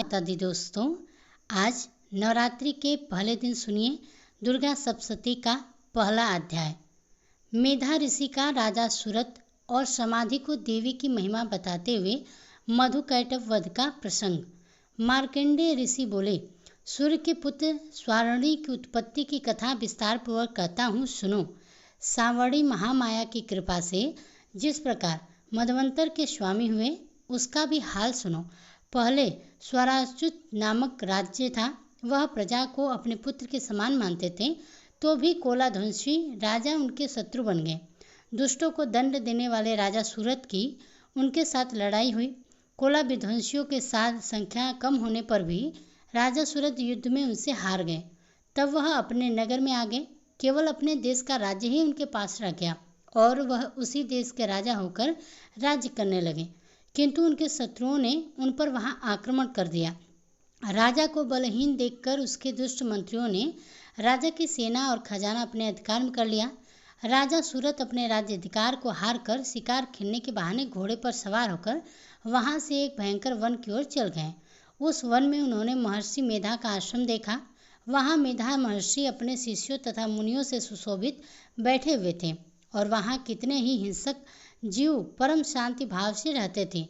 माता दी दोस्तों, आज नवरात्रि के पहले दिन सुनिए दुर्गा सप्तशती का पहला अध्याय। मेधा ऋषि का राजा सुरत और समाधि को देवी की महिमा बताते हुए मधुकैटभ वध का प्रसंग। मार्कंडेय ऋषि बोले, सूर्य के पुत्र स्वावणी की उत्पत्ति की कथा विस्तार पूर्वक कहता हूँ, सुनो। सावणी महामाया की कृपा से जिस प्रकार मदवंतर के स्वामी हुए उसका भी हाल सुनो। पहले स्वराच्युत नामक राज्य था। वह प्रजा को अपने पुत्र के समान मानते थे, तो भी कोलाध्वंसी राजा उनके शत्रु बन गए। दुष्टों को दंड देने वाले राजा सूरत की उनके साथ लड़ाई हुई। कोला विध्वंसियों के साथ संख्या कम होने पर भी राजा सूरत युद्ध में उनसे हार गए। तब वह अपने नगर में आ गए। केवल अपने देश का राज्य ही उनके पास रह गया और वह उसी देश के राजा होकर राज्य करने लगे, किंतु उनके शत्रुओं ने उन पर वहां आक्रमण कर दिया। राजा को बलहीन देखकर उसके दुष्ट मंत्रियों ने राजा की सेना और खजाना अपने अधिकार में कर लिया। राजा सूरत अपने राज्याधिकार को हार कर शिकार खेलने के बहाने घोड़े पर सवार होकर वहां से एक भयंकर वन की ओर चल गए। उस वन में उन्होंने महर्षि मेधा का आश्रम देखा। वहां मेधा महर्षि अपने शिष्यों तथा मुनियों से सुशोभित बैठे हुए थे और वहां कितने ही हिंसक जीव परम शांति भाव से रहते थे।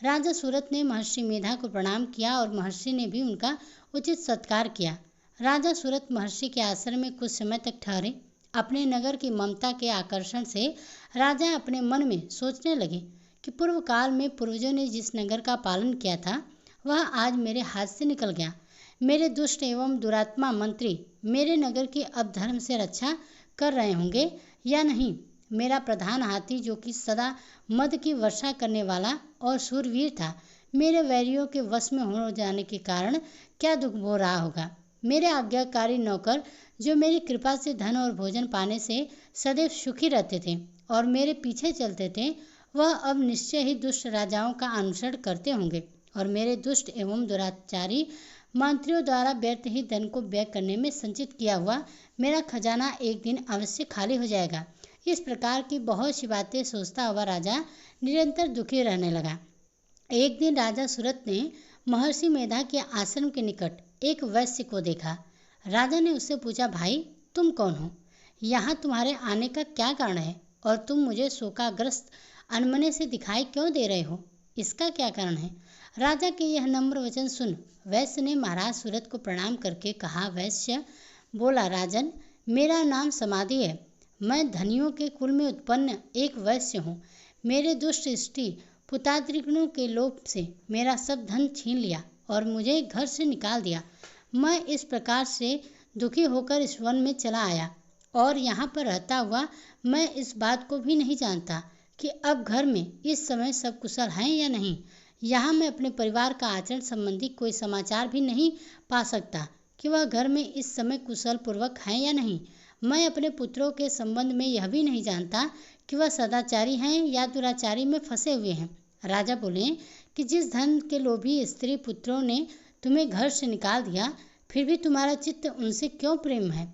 राजा सूरत ने महर्षि मेधा को प्रणाम किया और महर्षि ने भी उनका उचित सत्कार किया। राजा सूरत महर्षि के आश्रम में कुछ समय तक ठहरे। अपने नगर की ममता के आकर्षण से राजा अपने मन में सोचने लगे कि पूर्व काल में पूर्वजों ने जिस नगर का पालन किया था वह आज मेरे हाथ से निकल गया। मेरे दुष्ट एवं दुरात्मा मंत्री मेरे नगर की अब धर्म से रक्षा कर रहे होंगे या नहीं। मेरा प्रधान हाथी, जो कि सदा मद की वर्षा करने वाला और शूरवीर था, मेरे वैरियों के वश में हो जाने के कारण क्या दुख भो रहा होगा। मेरे आज्ञाकारी नौकर, जो मेरी कृपा से धन और भोजन पाने से सदैव सुखी रहते थे और मेरे पीछे चलते थे, वह अब निश्चय ही दुष्ट राजाओं का अनुसरण करते होंगे और मेरे दुष्ट एवं दुराचारी मंत्रियों द्वारा व्यर्थ ही धन को व्यय करने में संचित किया हुआ मेरा खजाना एक दिन अवश्य खाली हो जाएगा। इस प्रकार की बहुत सी बातें सोचता हुआ राजा निरंतर दुखी रहने लगा। एक दिन राजा सूरत ने महर्षि मेधा के आश्रम के निकट एक वैश्य को देखा। राजा ने उससे पूछा, भाई तुम कौन हो? यहाँ तुम्हारे आने का क्या कारण है और तुम मुझे शोकाग्रस्त अनमने से दिखाई क्यों दे रहे हो? इसका क्या कारण है? राजा के यह नम्र वचन सुन वैश्य ने महाराज सूरत को प्रणाम करके कहा। वैश्य बोला, राजन, मेरा नाम समाधि है। मैं धनियों के कुल में उत्पन्न एक वैश्य हूँ। मेरे दुष्ट इष्टि पुतात्रिगणों के लोभ से मेरा सब धन छीन लिया और मुझे घर से निकाल दिया। मैं इस प्रकार से दुखी होकर इस वन में चला आया और यहाँ पर रहता हुआ मैं इस बात को भी नहीं जानता कि अब घर में इस समय सब कुशल हैं या नहीं। यहाँ मैं अपने परिवार का आचरण संबंधी कोई समाचार भी नहीं पा सकता कि वह घर में इस समय कुशल पूर्वक हैं या नहीं। मैं अपने पुत्रों के संबंध में यह भी नहीं जानता कि वह सदाचारी हैं या दुराचारी में फंसे हुए हैं। राजा बोले कि जिस धन के लोभी स्त्री पुत्रों ने तुम्हें घर से निकाल दिया, फिर भी तुम्हारा चित्त उनसे क्यों प्रेम है?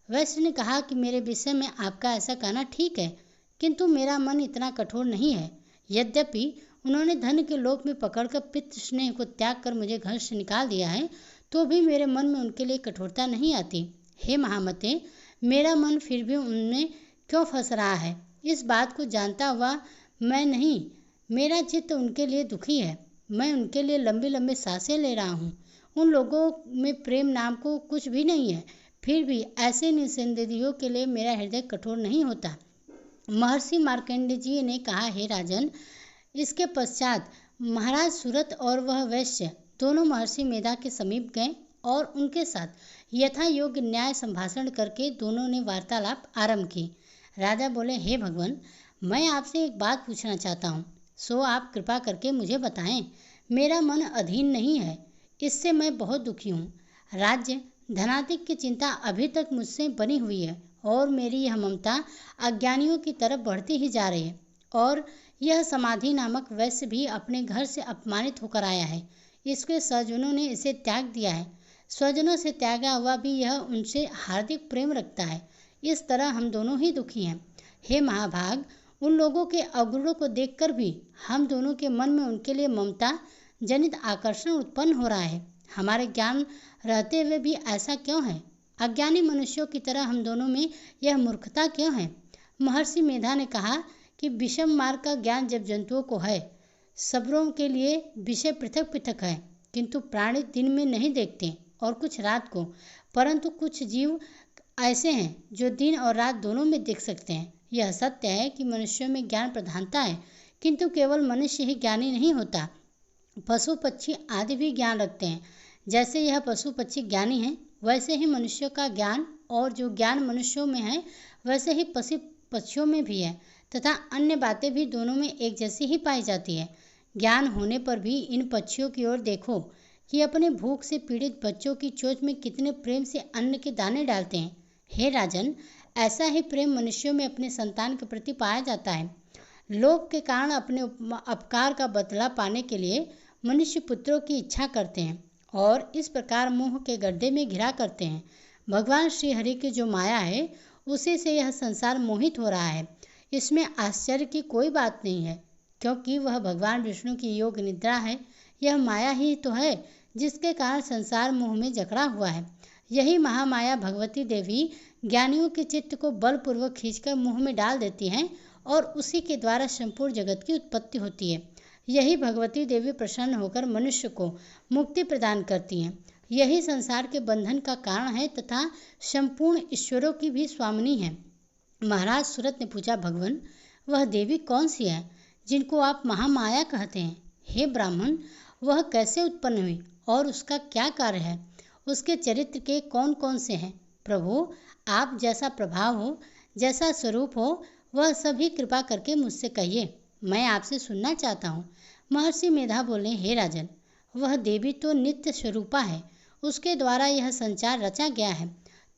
वैश्य ने कहा कि मेरे विषय में आपका ऐसा कहना ठीक है, किंतु मेरा मन इतना कठोर नहीं है। यद्यपि उन्होंने धन के लोभ में पकड़कर पितृ स्नेह को त्याग कर मुझे घर से निकाल दिया है, तो भी मेरे मन में उनके लिए कठोरता नहीं आती। हे महामते, मेरा मन फिर भी उनमें क्यों फंस रहा है? इस बात को जानता हुआ मैं नहीं, मेरा चित्त उनके लिए दुखी है। मैं उनके लिए लंबी लंबी सांसें ले रहा हूँ। उन लोगों में प्रेम नाम को कुछ भी नहीं है, फिर भी ऐसे निसंदेहियों के लिए मेरा हृदय कठोर नहीं होता। महर्षि मार्कंडेय जी ने कहा, हे राजन। इसके पश्चात महाराज सूरत और वह वैश्य दोनों महर्षि मेधा के समीप गए और उनके साथ यथा योग्य न्याय संभाषण करके दोनों ने वार्तालाप आरंभ की। राजा बोले, हे भगवान, मैं आपसे एक बात पूछना चाहता हूँ, सो आप कृपा करके मुझे बताएं। मेरा मन अधीन नहीं है, इससे मैं बहुत दुखी हूँ। राज्य धनाधिक की चिंता अभी तक मुझसे बनी हुई है और मेरी यह ममता अज्ञानियों की तरफ बढ़ती ही जा रही है। और यह समाधि नामक वैश्य भी अपने घर से अपमानित होकर आया है। इसके स्वजनों ने इसे त्याग दिया है। स्वजनों से त्यागा हुआ भी यह उनसे हार्दिक प्रेम रखता है। इस तरह हम दोनों ही दुखी हैं। हे महाभाग, उन लोगों के अवगुणों को देखकर भी हम दोनों के मन में उनके लिए ममता जनित आकर्षण उत्पन्न हो रहा है। हमारे ज्ञान रहते हुए भी ऐसा क्यों है? अज्ञानी मनुष्यों की तरह हम दोनों में यह मूर्खता क्यों है? महर्षि मेधा ने कहा कि विषम मार्ग का ज्ञान जब जंतुओं को है, सबरों के लिए विषय पृथक पृथक है, किंतु प्राणी दिन में नहीं देखते और कुछ रात को, परंतु कुछ जीव ऐसे हैं जो दिन और रात दोनों में देख सकते हैं। यह सत्य है कि मनुष्यों में ज्ञान प्रधानता है, किंतु केवल मनुष्य ही ज्ञानी नहीं होता, पशु पक्षी आदि भी ज्ञान रखते हैं। जैसे यह पशु पक्षी ज्ञानी हैं, वैसे ही मनुष्यों का ज्ञान, और जो ज्ञान मनुष्यों में है वैसे ही पशु पक्षियों में भी है, तथा अन्य बातें भी दोनों में एक जैसी ही पाई जाती है। ज्ञान होने पर भी इन पक्षियों की ओर देखो कि अपने भूख से पीड़ित बच्चों की चोंच में कितने प्रेम से अन्न के दाने डालते हैं। हे राजन, ऐसा ही प्रेम मनुष्यों में अपने संतान के प्रति पाया जाता है। लोभ के कारण अपने अपकार का बदला पाने के लिए मनुष्य पुत्रों की इच्छा करते हैं और इस प्रकार मोह के गड्ढे में घिरा करते हैं। भगवान श्री हरि की जो माया है, उसी से यह संसार मोहित हो रहा है। इसमें आश्चर्य की कोई बात नहीं है, क्योंकि वह भगवान विष्णु की योग निद्रा है। यह माया ही तो है जिसके कारण संसार मोह में जकड़ा हुआ है। यही महामाया भगवती देवी ज्ञानियों के चित्त को बलपूर्वक खींचकर मोह में डाल देती हैं और उसी के द्वारा संपूर्ण जगत की उत्पत्ति होती है। यही भगवती देवी प्रसन्न होकर मनुष्य को मुक्ति प्रदान करती हैं। यही संसार के बंधन का कारण है तथा संपूर्ण ईश्वरों की भी स्वामिनी है। महाराज सूरत ने पूछा, भगवान, वह देवी कौन सी है जिनको आप महामाया कहते हैं? हे ब्राह्मण, वह कैसे उत्पन्न हुई और उसका क्या कार्य है? उसके चरित्र के कौन कौन से हैं? प्रभु, आप जैसा प्रभाव हो, जैसा स्वरूप हो, वह सभी कृपा करके मुझसे कहिए, मैं आपसे सुनना चाहता हूँ। महर्षि मेधा बोले, हे राजन, वह देवी तो नित्य स्वरूपा है, उसके द्वारा यह संसार रचा गया है,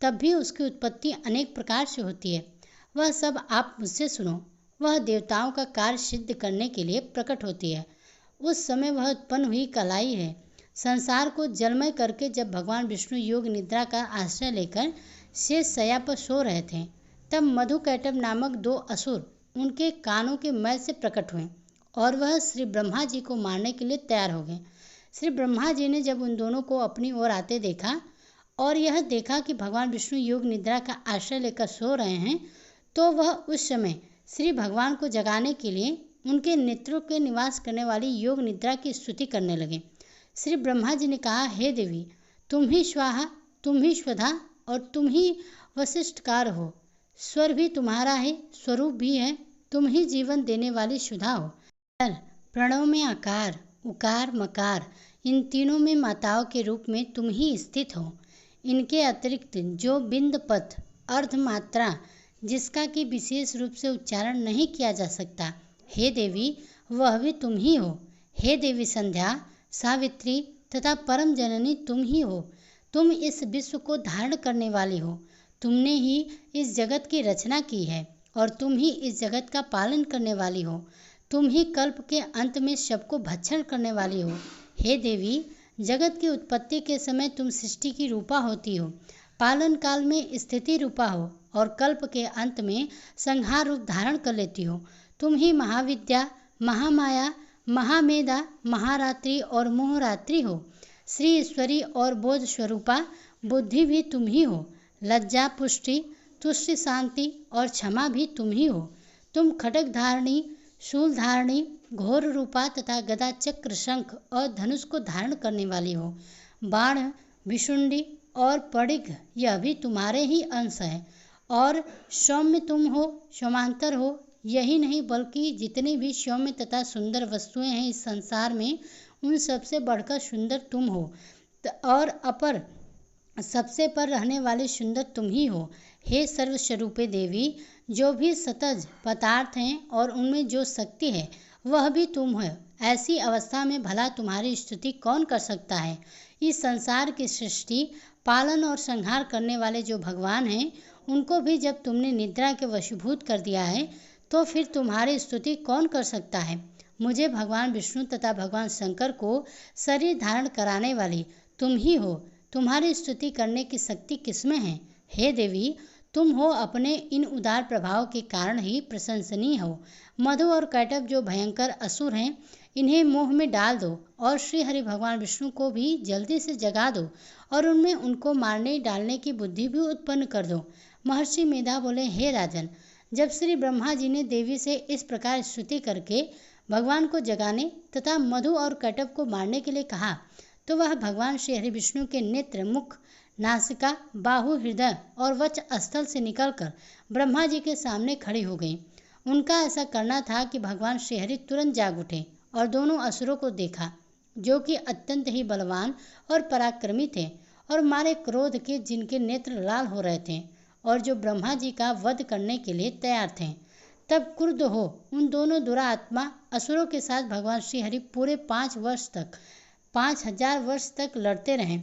तब भी उसकी उत्पत्ति अनेक प्रकार से होती है। वह सब आप मुझसे सुनो। वह देवताओं का कार्य सिद्ध करने के लिए प्रकट होती है। उस समय वह उत्पन्न हुई कलाई है। संसार को जलमय करके जब भगवान विष्णु योग निद्रा का आश्रय लेकर शेष शैया पर सो रहे थे, तब मधुकैटभ नामक 2 असुर उनके कानों के मैल से प्रकट हुए और वह श्री ब्रह्मा जी को मारने के लिए तैयार हो गए। श्री ब्रह्मा जी ने जब उन दोनों को अपनी ओर आते देखा और यह देखा कि भगवान विष्णु योग निद्रा का आश्रय लेकर सो रहे हैं, तो वह उस समय श्री भगवान को जगाने के लिए उनके नेत्रों के निवास करने वाली योग निद्रा की स्तुति करने लगे। श्री ब्रह्मा जी ने कहा, हे देवी, तुम ही स्वाहा, तुम ही स्वधा और तुम ही वशिष्ठकार हो। स्वर भी तुम्हारा है, स्वरूप भी है, तुम ही जीवन देने वाली सुधा हो। प्रणव में आकार, उकार, मकार, इन तीनों में माताओं के रूप में तुम ही स्थित हो। इनके अतिरिक्त जो बिंद पथ अर्ध मात्रा जिसका कि विशेष रूप से उच्चारण नहीं किया जा सकता, हे देवी, वह भी तुम ही हो। हे देवी संध्या, सावित्री तथा परम जननी तुम ही हो। तुम इस विश्व को धारण करने वाली हो। तुमने ही इस जगत की रचना की है और तुम ही इस जगत का पालन करने वाली हो। तुम ही कल्प के अंत में सबको भक्षण करने वाली हो। हे देवी, जगत की उत्पत्ति के समय तुम सृष्टि की रूपा होती हो, पालन काल में स्थिति रूपा हो और कल्प के अंत में संहार रूप धारण कर लेती हो। तुम ही महाविद्या, महामाया, महामेधा, महारात्रि और मोहरात्रि हो। श्री ईश्वरी और बोध स्वरूपा बुद्धि भी तुम ही हो। लज्जा, पुष्टि, तुष्टि, शांति और क्षमा भी तुम ही हो। तुम खड्ग धारणी, शूल धारणी, घोर रूपा तथा गदा, चक्र, शंख और धनुष को धारण करने वाली हो। बाण, भिशुंडी और पडिग यह भी तुम्हारे ही अंश है। और सौम्य तुम हो, सौमांतर हो। यही नहीं बल्कि जितनी भी सौम्य तथा सुंदर वस्तुएं हैं इस संसार में, उन सबसे बढ़कर सुंदर तुम हो और अपर सबसे पर रहने वाली सुंदर तुम ही हो। हे सर्वस्वरूपे देवी, जो भी सतज पदार्थ हैं और उनमें जो शक्ति है वह भी तुम हो। ऐसी अवस्था में भला तुम्हारी स्तुति कौन कर सकता है? इस संसार की सृष्टि, पालन और संहार करने वाले जो भगवान हैं, उनको भी जब तुमने निद्रा के वशीभूत कर दिया है, तो फिर तुम्हारी स्तुति कौन कर सकता है? मुझे भगवान विष्णु तथा भगवान शंकर को शरीर धारण कराने वाली तुम ही हो। तुम्हारी स्तुति करने की शक्ति किसमें है? हे देवी, तुम हो अपने इन उदार प्रभाव के कारण ही प्रशंसनीय हो। मधु और कैटभ जो भयंकर असुर हैं, इन्हें मोह में डाल दो और श्री हरि भगवान विष्णु को भी जल्दी से जगा दो और उनमें उनको मारने डालने की बुद्धि भी उत्पन्न कर दो। महर्षि मेधा बोले, हे राजन, जब श्री ब्रह्मा जी ने देवी से इस प्रकार स्तुति करके भगवान को जगाने तथा मधु और कटप को मारने के लिए कहा, तो वह भगवान श्री हरि विष्णु के नेत्र, मुख, नासिका, बाहु, हृदय और वक्ष स्थल से निकलकर ब्रह्मा जी के सामने खड़ी हो गई। उनका ऐसा करना था कि भगवान श्री हरि तुरंत जाग उठे और दोनों असुरों को देखा, जो कि अत्यंत ही बलवान और पराक्रमी थे और मारे क्रोध के जिनके नेत्र लाल हो रहे थे और जो ब्रह्मा जी का वध करने के लिए तैयार थे। तब क्रुद्ध हो उन दोनों दुरात्मा असुरों के साथ भगवान श्री हरि पूरे 5000 वर्ष तक लड़ते रहे।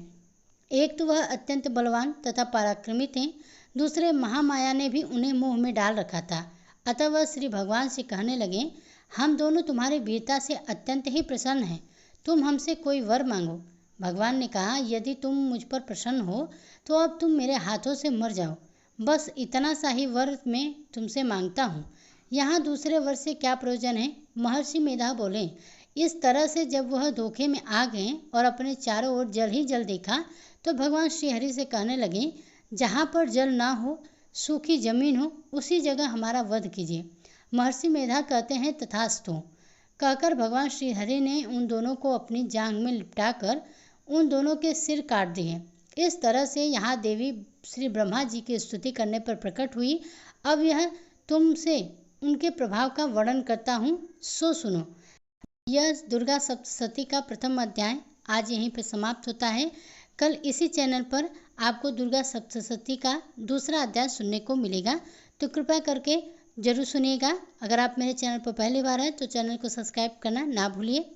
एक तो वह अत्यंत बलवान तथा पराक्रमी थे, दूसरे महामाया ने भी उन्हें मोह में डाल रखा था। अतः वह श्री भगवान से कहने लगे, हम दोनों तुम्हारी वीरता से अत्यंत ही प्रसन्न हैं, तुम हमसे कोई वर मांगो। भगवान ने कहा, यदि तुम मुझ पर प्रसन्न हो तो अब तुम मेरे हाथों से मर जाओ, बस इतना सा ही वर मैं तुमसे मांगता हूँ। यहाँ दूसरे वर से क्या प्रयोजन है? महर्षि मेधा बोले, इस तरह से जब वह धोखे में आ गए और अपने चारों ओर जल ही जल देखा तो भगवान श्री हरि से कहने लगे, जहाँ पर जल ना हो, सूखी जमीन हो, उसी जगह हमारा वध कीजिए। महर्षि मेधा कहते हैं, तथास्तु कहकर भगवान श्री हरि ने उन दोनों को अपनी जांघ में लिपटाकर उन दोनों के सिर काट दिए। इस तरह से यहाँ देवी श्री ब्रह्मा जी की स्तुति करने पर प्रकट हुई। अब यह तुमसे उनके प्रभाव का वर्णन करता हूँ, सो सुनो। यह दुर्गा सप्तशती का प्रथम अध्याय आज यहीं पर समाप्त होता है। कल इसी चैनल पर आपको दुर्गा सप्तशती का दूसरा अध्याय सुनने को मिलेगा, तो कृपया करके जरूर सुनिएगा। अगर आप मेरे चैनल पर पहली बार हैं तो चैनल को सब्सक्राइब करना ना भूलिए।